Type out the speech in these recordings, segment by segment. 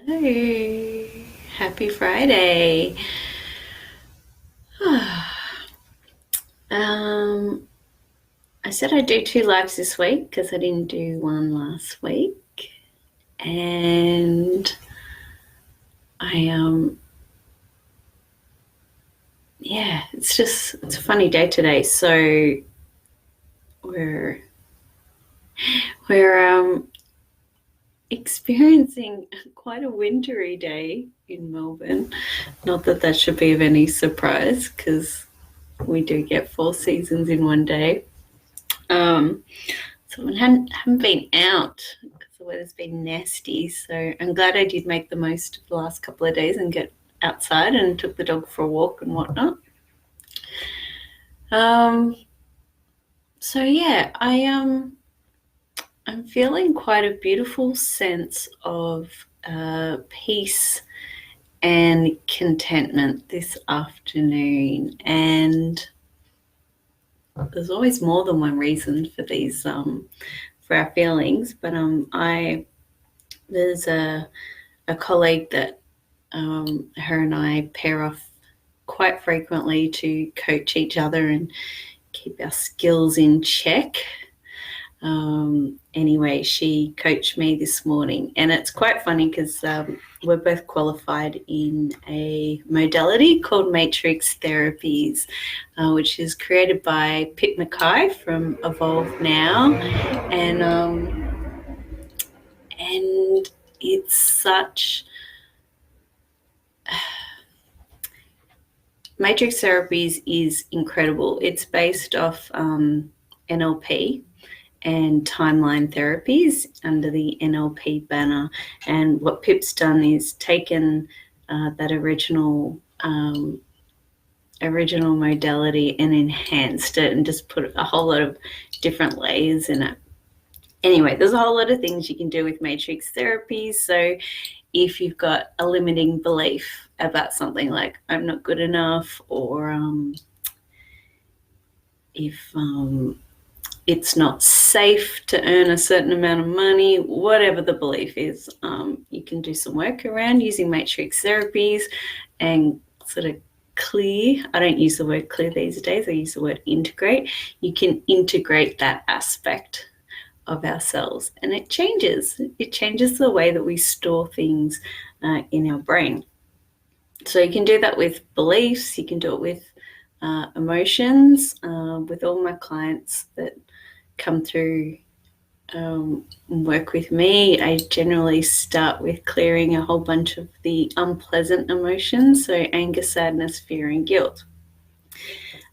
Hello, happy Friday. um, I said I'd do 2 lives this week because I didn't do one last week, and I yeah, it's a funny day today. So we're we're experiencing quite a wintry day in Melbourne. Not that that should be of any surprise because we do get 4 seasons in one day. So I haven't been out because the weather's been nasty. So I'm glad I did make the most of the last couple of days and get outside and took the dog for a walk and whatnot. So yeah, I'm feeling quite a beautiful sense of peace and contentment this afternoon, and there's always more than one reason for these for our feelings. But there's a colleague that her and I pair off quite frequently to coach each other and keep our skills in check. Anyway, she coached me this morning, and it's quite funny because we're both qualified in a modality called Matrix Therapies, which is created by Pip Mackay from Evolve Now, and it's such Matrix Therapies is incredible. It's based off NLP and timeline therapies under the NLP banner. And what Pip's done is taken that original modality and enhanced it and just put a whole lot of different layers in it. Anyway, there's a whole lot of things you can do with Matrix therapies. So if you've got a limiting belief about something like I'm not good enough, or if it's not safe to earn a certain amount of money, whatever the belief is, you can do some work around using Matrix therapies and sort of clear. I don't use the word clear these days. I use the word integrate. You can integrate that aspect of ourselves, and it changes the way that we store things in our brain. So you can do that with beliefs, you can do it with emotions. With all my clients that come through and work with me, I generally start with clearing a whole bunch of the unpleasant emotions, so anger, sadness, fear, and guilt.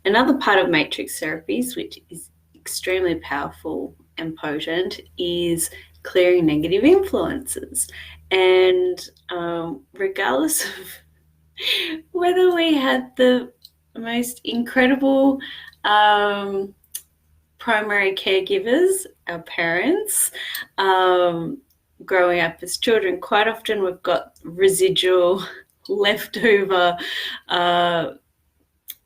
Another part of Matrix therapies, which is extremely powerful and potent, is clearing negative influences. And regardless of whether we had the most incredible primary caregivers, our parents, growing up as children, quite often we've got residual, leftover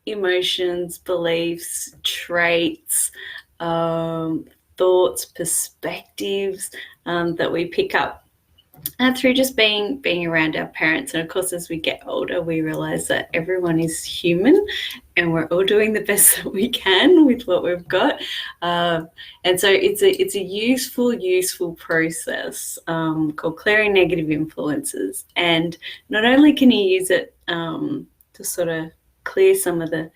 emotions, beliefs, traits, thoughts, perspectives that we pick up through just being around our parents. And of course, as we get older, we realize that everyone is human and we're all doing the best that we can with what we've got. And so it's a useful process called clearing negative influences. And not only can you use it to sort of clear some of the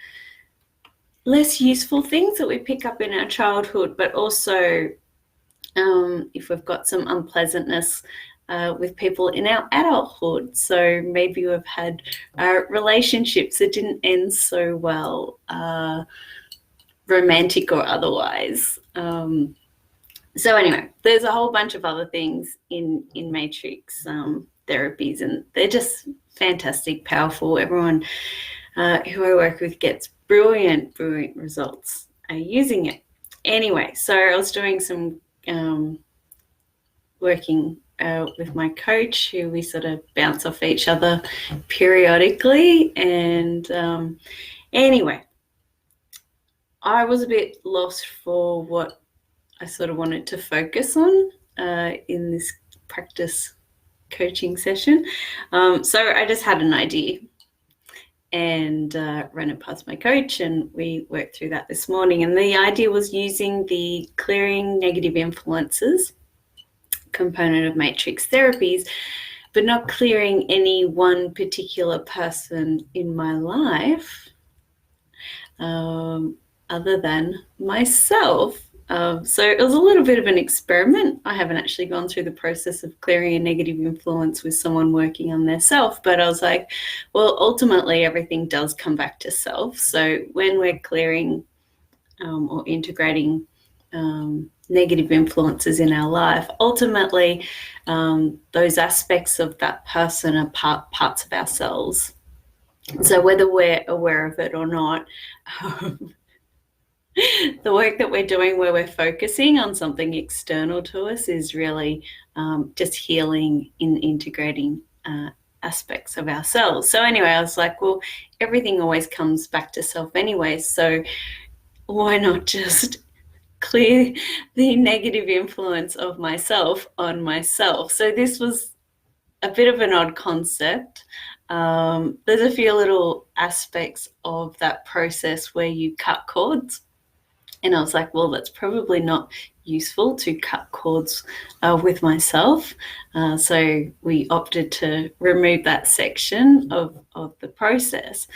less useful things that we pick up in our childhood, but also if we've got some unpleasantness with people in our adulthood. So maybe we've had relationships that didn't end so well, romantic or otherwise. So anyway, there's a whole bunch of other things in Matrix therapies, and they're just fantastic, powerful. Everyone who I work with gets brilliant results using it. Anyway, so I was doing some working with my coach, who we sort of bounce off each other periodically. And anyway, I was a bit lost for what I sort of wanted to focus on in this practice coaching session. So I just had an idea and ran it past my coach, and we worked through that this morning. And the idea was using the clearing negative influences component of matrix therapies, but not clearing any one particular person in my life other than myself. So it was a little bit of an experiment. I haven't actually gone through the process of clearing a negative influence with someone working on their self, but I was like, well, ultimately everything does come back to self. So when we're clearing or integrating negative influences in our life, ultimately those aspects of that person are parts of ourselves. So whether we're aware of it or not, the work that we're doing where we're focusing on something external to us is really just healing in integrating aspects of ourselves. So anyway, I was like, well, everything always comes back to self anyway, so why not just clear the negative influence of myself on myself? So this was a bit of an odd concept. There's a few little aspects of that process where you cut cords. And I was like, well, that's probably not useful to cut cords with myself. So we opted to remove that section of the process.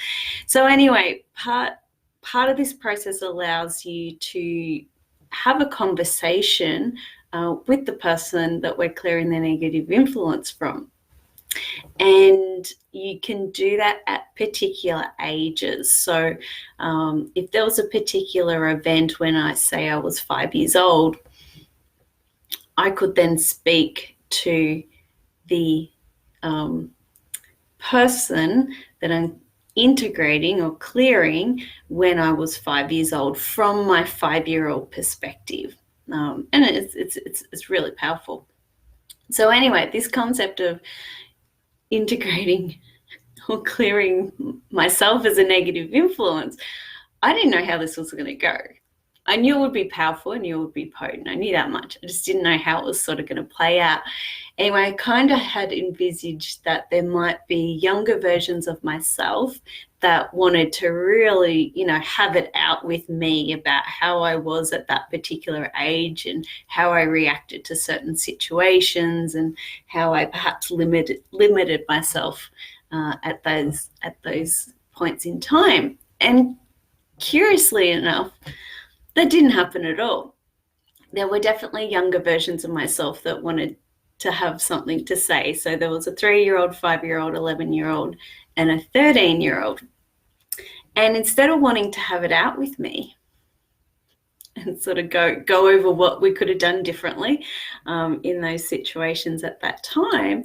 So anyway, part of this process allows you to have a conversation with the person that we're clearing the negative influence from. And you can do that at particular ages. So if there was a particular event when I say I was 5 years old, I could then speak to the person that I'm integrating or clearing when I was 5 years old from my 5-year-old perspective. And it's really powerful. So anyway, this concept of integrating or clearing myself as a negative influence, I didn't know how this was going to go. I knew it would be powerful, I knew it would be potent, I knew that much. I just didn't know how it was sort of going to play out. Anyway, I kind of had envisaged that there might be younger versions of myself that wanted to really, have it out with me about how I was at that particular age and how I reacted to certain situations and how I perhaps limited myself at those points in time. And curiously enough, that didn't happen at all. There were definitely younger versions of myself that wanted to have something to say. So there was a 3-year-old, 5-year-old, 11-year-old, and a 13-year-old. And instead of wanting to have it out with me and sort of go over what we could have done differently in those situations at that time,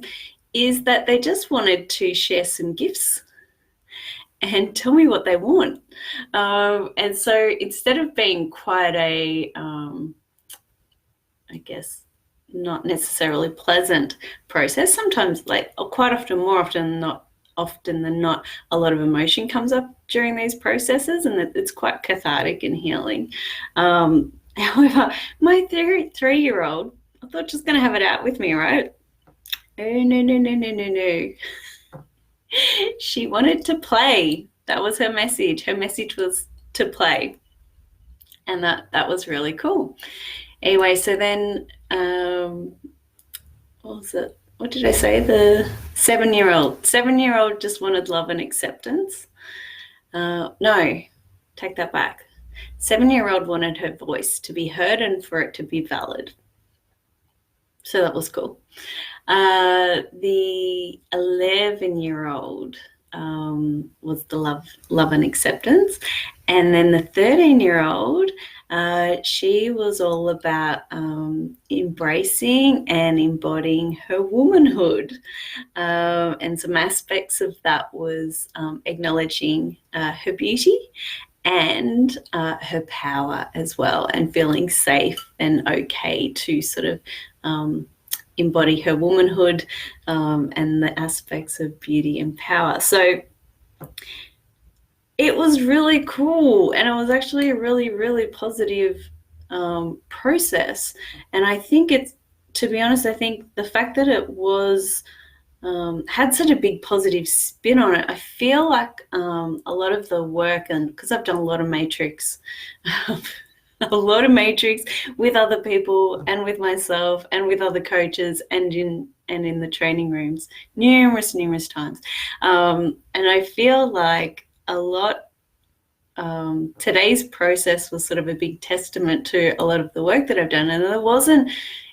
is that they just wanted to share some gifts and tell me what they want. And so instead of being quite a, I guess, not necessarily pleasant process, sometimes, quite often, more often than not, a lot of emotion comes up during these processes, and it's quite cathartic and healing. However, my 3-year-old, I thought she was going to have it out with me, right? Oh, no. She wanted to play. That was her message. Her message was to play. And that was really cool. Anyway, so then, what was it? What did I say? The 7-year-old. 7-year-old just wanted love and acceptance. No, take that back. 7-year-old wanted her voice to be heard and for it to be valid. So that was cool. The 11-year-old was the love and acceptance. And then the 13-year-old, she was all about embracing and embodying her womanhood. And some aspects of that was acknowledging her beauty and her power as well, and feeling safe and okay to sort of embody her womanhood and the aspects of beauty and power. So it was really cool, and it was actually a really, really positive process. And I think to be honest, I think the fact that it was had such a big positive spin on it. I feel like a lot of the work, and because I've done a lot of matrix, a lot of matrix with other people and with myself and with other coaches and in the training rooms numerous times, and I feel like a lot. Today's process was sort of a big testament to a lot of the work that I've done, and there wasn't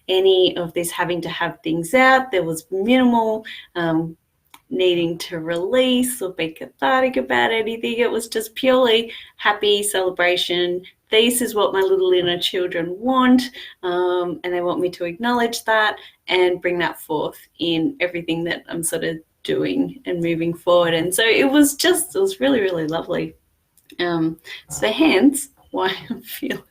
any of this having to have things out. There was minimal needing to release or be cathartic about anything. It was just purely happy celebration. This is what my little inner children want, and they want me to acknowledge that and bring that forth in everything that I'm sort of doing and moving forward. And so it was really, really lovely. So hence why I'm feeling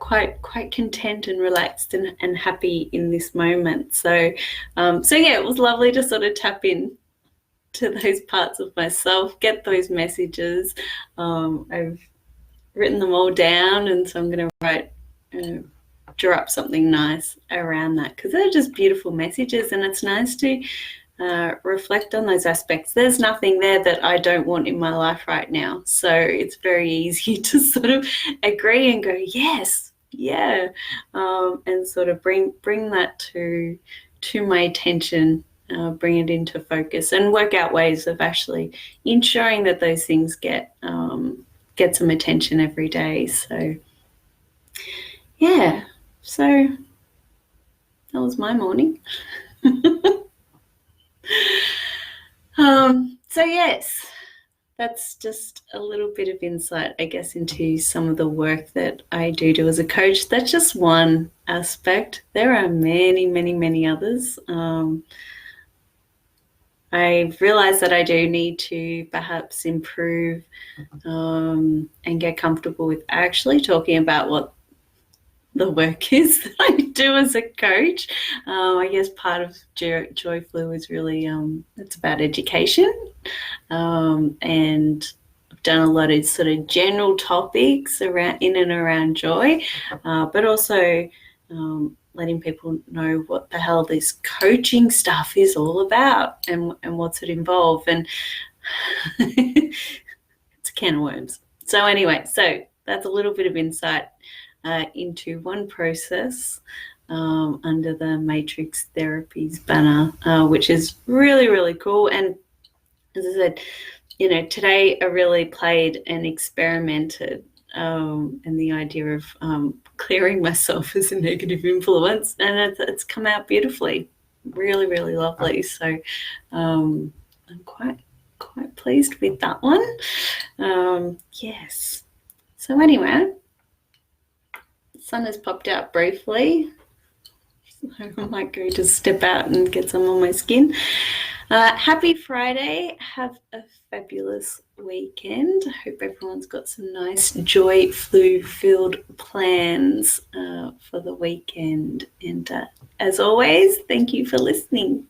quite content and relaxed and happy in this moment. So yeah, it was lovely to sort of tap in to those parts of myself, get those messages. I've written them all down, and so I'm going to draw up something nice around that, because they're just beautiful messages, and it's nice to reflect on those aspects. There's nothing there that I don't want in my life right now, so it's very easy to sort of agree and go, yes, yeah, and sort of bring that to my attention, bring it into focus, and work out ways of actually ensuring that those things get some attention every day. So yeah, so that was my morning. So yes, that's just a little bit of insight, I guess, into some of the work that I do as a coach. That's just one aspect. There are many others. I've realized that I do need to perhaps improve and get comfortable with actually talking about what the work is that I do as a coach. I guess part of Joyflu is really it's about education, and I've done a lot of sort of general topics in and around joy, but also letting people know what the hell this coaching stuff is all about and what's it involved, and it's a can of worms. So anyway, so that's a little bit of insight into one process under the Matrix Therapies banner, which is really, really cool. And as I said, today I really played and experimented, and the idea of clearing myself as a negative influence, and it's come out beautifully, really, really lovely. So I'm quite pleased with that one. Yes. So anyway, sun has popped out briefly, so I might go just step out and get some on my skin. Happy Friday. Have a fabulous weekend. I hope everyone's got some nice Joyflu filled plans for the weekend, and as always, thank you for listening.